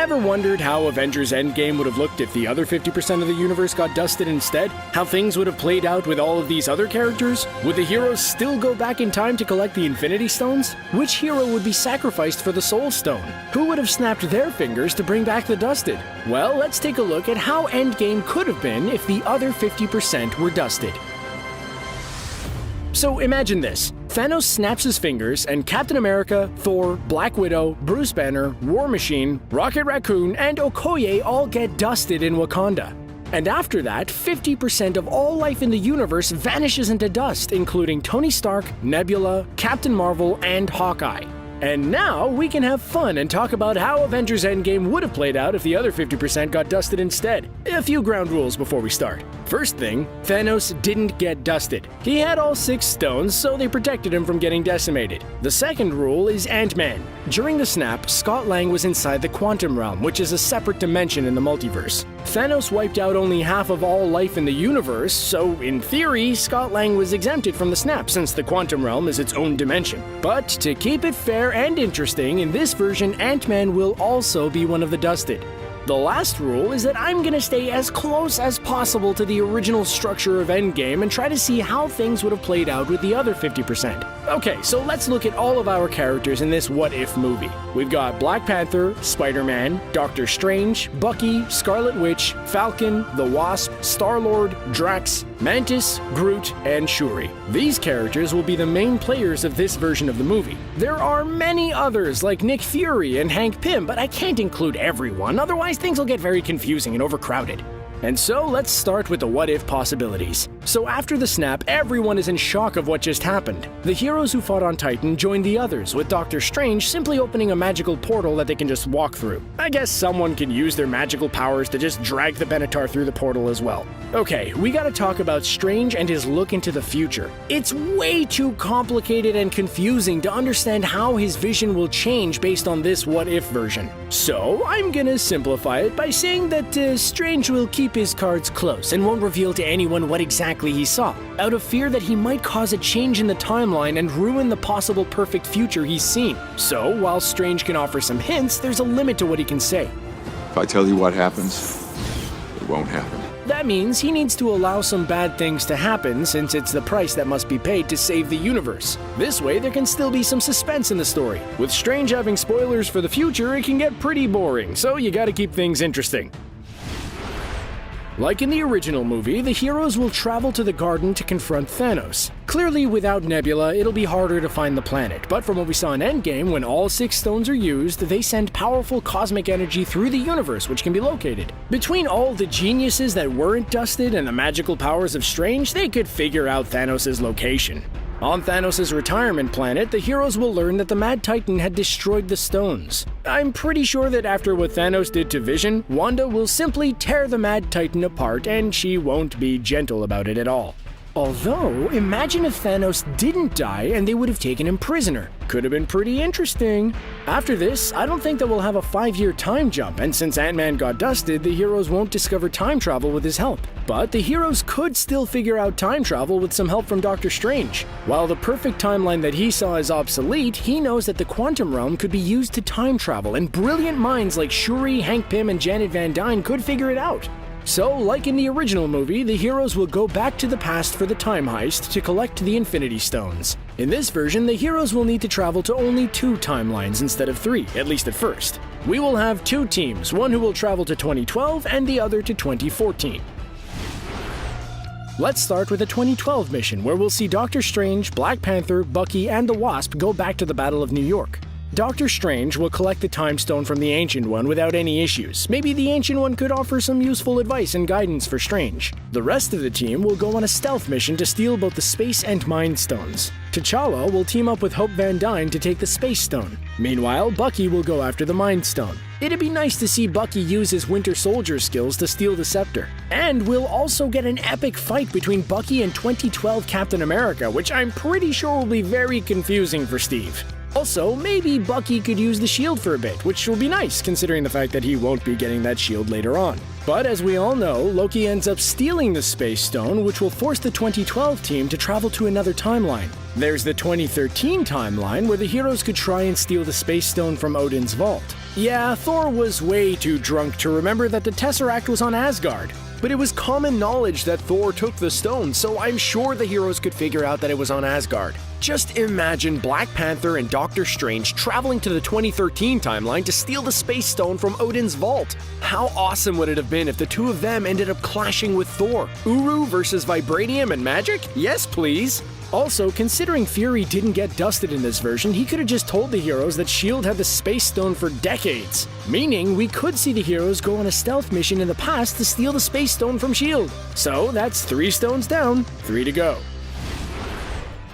Ever wondered how Avengers Endgame would have looked if the other 50% of the universe got dusted instead? How things would have played out with all of these other characters? Would the heroes still go back in time to collect the Infinity Stones? Which hero would be sacrificed for the Soul Stone? Who would have snapped their fingers to bring back the dusted? Well, let's take a look at how Endgame could have been if the other 50% were dusted. So imagine this. Thanos snaps his fingers, and Captain America, Thor, Black Widow, Bruce Banner, War Machine, Rocket Raccoon, and Okoye all get dusted in Wakanda. And after that, 50% of all life in the universe vanishes into dust, including Tony Stark, Nebula, Captain Marvel, and Hawkeye. And now we can have fun and talk about how Avengers Endgame would have played out if the other 50% got dusted instead. A few ground rules before we start. First thing, Thanos didn't get dusted. He had all 6 stones, so they protected him from getting decimated. The second rule is Ant-Man. During the snap, Scott Lang was inside the Quantum Realm, which is a separate dimension in the multiverse. Thanos wiped out only half of all life in the universe, so in theory, Scott Lang was exempted from the snap since the Quantum Realm is its own dimension. But to keep it fair and interesting, in this version, Ant-Man will also be one of the dusted. The last rule is that I'm gonna stay as close as possible to the original structure of Endgame and try to see how things would have played out with the other 50%. Okay, so let's look at all of our characters in this what-if movie. We've got Black Panther, Spider-Man, Doctor Strange, Bucky, Scarlet Witch, Falcon, the Wasp, Star-Lord, Drax, Mantis, Groot, and Shuri. These characters will be the main players of this version of the movie. There are many others like Nick Fury and Hank Pym, but I can't include everyone, otherwise things will get very confusing and overcrowded. And so let's start with the what-if possibilities. So after the snap, everyone is in shock of what just happened. The heroes who fought on Titan joined the others, with Doctor Strange simply opening a magical portal that they can just walk through. I guess someone can use their magical powers to just drag the Benatar through the portal as well. Okay, we gotta talk about Strange and his look into the future. It's way too complicated and confusing to understand how his vision will change based on this what-if version. So I'm gonna simplify it by saying that Strange will keep his cards close and won't reveal to anyone what exactly he saw, out of fear that he might cause a change in the timeline and ruin the possible perfect future he's seen. So, while Strange can offer some hints, there's a limit to what he can say. If I tell you what happens, it won't happen. That means he needs to allow some bad things to happen, since it's the price that must be paid to save the universe. This way, there can still be some suspense in the story. With Strange having spoilers for the future, it can get pretty boring, so you gotta keep things interesting. Like in the original movie, the heroes will travel to the garden to confront Thanos. Clearly, without Nebula, it'll be harder to find the planet, but from what we saw in Endgame, when all 6 stones are used, they send powerful cosmic energy through the universe, which can be located. Between all the geniuses that weren't dusted and the magical powers of Strange, they could figure out Thanos' location. On Thanos' retirement planet, the heroes will learn that the Mad Titan had destroyed the stones. I'm pretty sure that after what Thanos did to Vision, Wanda will simply tear the Mad Titan apart, and she won't be gentle about it at all. Although, imagine if Thanos didn't die and they would have taken him prisoner. Could have been pretty interesting. After this, I don't think that we'll have a 5-year time jump, and since Ant-Man got dusted, the heroes won't discover time travel with his help. But the heroes could still figure out time travel with some help from Doctor Strange. While the perfect timeline that he saw is obsolete, he knows that the Quantum Realm could be used to time travel, and brilliant minds like Shuri, Hank Pym, and Janet Van Dyne could figure it out. So, like in the original movie, the heroes will go back to the past for the time heist to collect the Infinity Stones. In this version, the heroes will need to travel to only 2 timelines instead of 3, at least at first. We will have 2 teams, one who will travel to 2012 and the other to 2014. Let's start with a 2012 mission, where we'll see Doctor Strange, Black Panther, Bucky, and the Wasp go back to the Battle of New York. Doctor Strange will collect the Time Stone from the Ancient One without any issues. Maybe the Ancient One could offer some useful advice and guidance for Strange. The rest of the team will go on a stealth mission to steal both the Space and Mind Stones. T'Challa will team up with Hope Van Dyne to take the Space Stone. Meanwhile, Bucky will go after the Mind Stone. It'd be nice to see Bucky use his Winter Soldier skills to steal the scepter. And we'll also get an epic fight between Bucky and 2012 Captain America, which I'm pretty sure will be very confusing for Steve. Also, maybe Bucky could use the shield for a bit, which will be nice considering the fact that he won't be getting that shield later on. But as we all know, Loki ends up stealing the Space Stone, which will force the 2012 team to travel to another timeline. There's the 2013 timeline where the heroes could try and steal the Space Stone from Odin's vault. Yeah, Thor was way too drunk to remember that the Tesseract was on Asgard. But it was common knowledge that Thor took the stone, so I'm sure the heroes could figure out that it was on Asgard. Just imagine Black Panther and Doctor Strange traveling to the 2013 timeline to steal the Space Stone from Odin's vault. How awesome would it have been if the two of them ended up clashing with Thor? Uru versus Vibranium and magic? Yes, please! Also, considering Fury didn't get dusted in this version, he could have just told the heroes that S.H.I.E.L.D. had the Space Stone for decades. Meaning, we could see the heroes go on a stealth mission in the past to steal the Space Stone from S.H.I.E.L.D. So that's 3 stones down, 3 to go.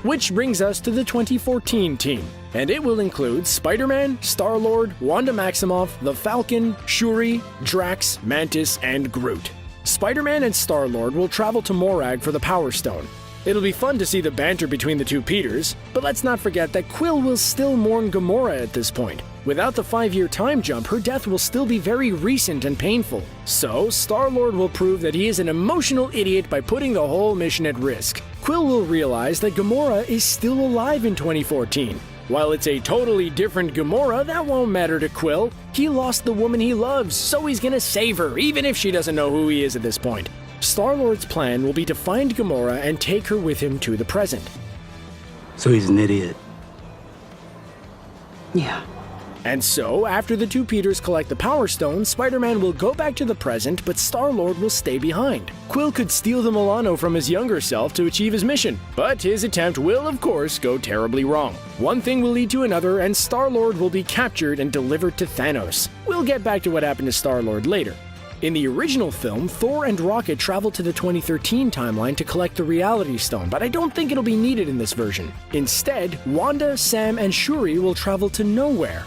Which brings us to the 2014 team. And it will include Spider-Man, Star-Lord, Wanda Maximoff, the Falcon, Shuri, Drax, Mantis, and Groot. Spider-Man and Star-Lord will travel to Morag for the Power Stone. It'll be fun to see the banter between the two Peters, but let's not forget that Quill will still mourn Gamora at this point. Without the 5-year time jump, her death will still be very recent and painful. So, Star-Lord will prove that he is an emotional idiot by putting the whole mission at risk. Quill will realize that Gamora is still alive in 2014. While it's a totally different Gamora, that won't matter to Quill. He lost the woman he loves, so he's gonna save her, even if she doesn't know who he is at this point. Star-Lord's plan will be to find Gamora and take her with him to the present. So he's an idiot. Yeah. And so, after the two Peters collect the Power Stone, Spider-Man will go back to the present, but Star-Lord will stay behind. Quill could steal the Milano from his younger self to achieve his mission, but his attempt will, of course, go terribly wrong. One thing will lead to another, and Star-Lord will be captured and delivered to Thanos. We'll get back to what happened to Star-Lord later. In the original film, Thor and Rocket traveled to the 2013 timeline to collect the Reality Stone, but I don't think it'll be needed in this version. Instead, Wanda, Sam, and Shuri will travel to nowhere.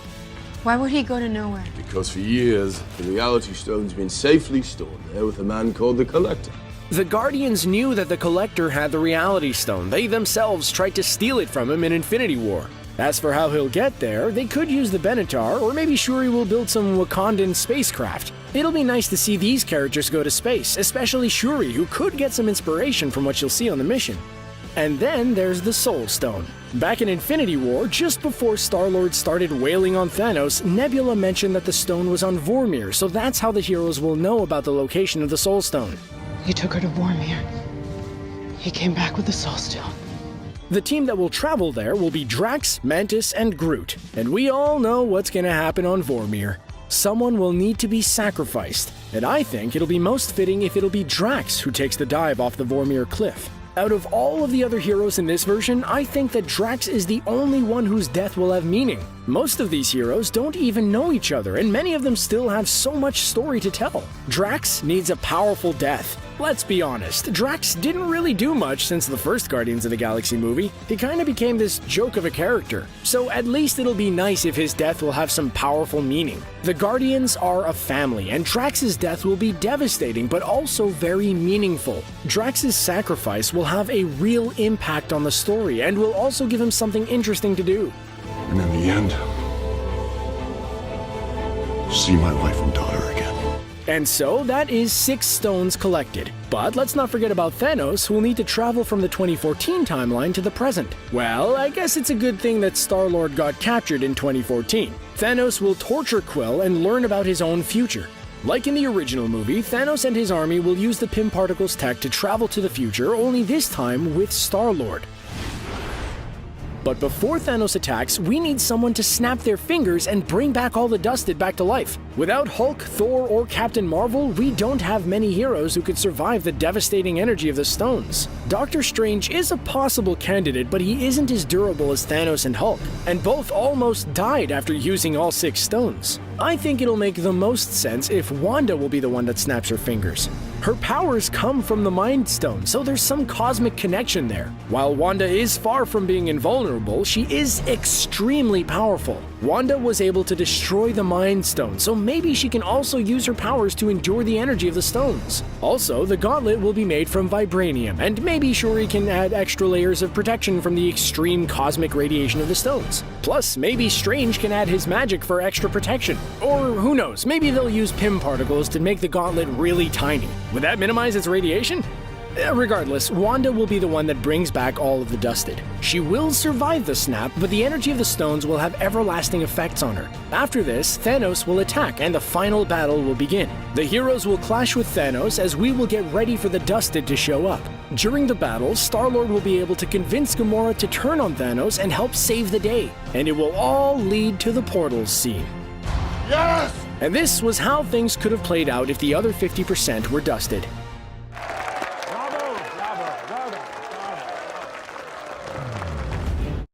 Why would he go to nowhere? Because for years, the Reality Stone's been safely stored there with a man called the Collector. The Guardians knew that the Collector had the Reality Stone. They themselves tried to steal it from him in Infinity War. As for how he'll get there, they could use the Benatar, or maybe Shuri will build some Wakandan spacecraft. It'll be nice to see these characters go to space, especially Shuri, who could get some inspiration from what you'll see on the mission. And then there's the Soul Stone. Back in Infinity War, just before Star-Lord started wailing on Thanos, Nebula mentioned that the stone was on Vormir, so that's how the heroes will know about the location of the Soul Stone. He took her to Vormir. He came back with the Soul Stone. The team that will travel there will be Drax, Mantis, and Groot. And we all know what's gonna happen on Vormir. Someone will need to be sacrificed, and I think it'll be most fitting if it'll be Drax who takes the dive off the Vormir cliff. Out of all of the other heroes in this version, I think that Drax is the only one whose death will have meaning. Most of these heroes don't even know each other, and many of them still have so much story to tell. Drax needs a powerful death. Let's be honest, Drax didn't really do much since the first Guardians of the Galaxy movie. He kinda became this joke of a character. So at least it'll be nice if his death will have some powerful meaning. The Guardians are a family, and Drax's death will be devastating but also very meaningful. Drax's sacrifice will have a real impact on the story and will also give him something interesting to do. And in the end, see my wife and daughter again. And so that is 6 stones collected. But let's not forget about Thanos, who will need to travel from the 2014 timeline to the present. Well, I guess it's a good thing that Star-Lord got captured in 2014. Thanos will torture Quill and learn about his own future. Like in the original movie, Thanos and his army will use the Pym Particles tech to travel to the future, only this time with Star-Lord. But before Thanos attacks, we need someone to snap their fingers and bring back all the Dusted back to life. Without Hulk, Thor, or Captain Marvel, we don't have many heroes who could survive the devastating energy of the stones. Doctor Strange is a possible candidate, but he isn't as durable as Thanos and Hulk, and both almost died after using all 6 stones. I think it'll make the most sense if Wanda will be the one that snaps her fingers. Her powers come from the Mind Stone, so there's some cosmic connection there. While Wanda is far from being invulnerable, she is extremely powerful. Wanda was able to destroy the Mind Stone, so maybe she can also use her powers to endure the energy of the stones. Also, the gauntlet will be made from vibranium, and maybe Shuri can add extra layers of protection from the extreme cosmic radiation of the stones. Plus, maybe Strange can add his magic for extra protection. Or who knows, maybe they'll use Pym particles to make the gauntlet really tiny. Would that minimize its radiation? Regardless, Wanda will be the one that brings back all of the Dusted. She will survive the snap, but the energy of the stones will have everlasting effects on her. After this, Thanos will attack and the final battle will begin. The heroes will clash with Thanos as we will get ready for the Dusted to show up. During the battle, Star-Lord will be able to convince Gamora to turn on Thanos and help save the day. And it will all lead to the portals scene. Yes! And this was how things could have played out if the other 50% were Dusted.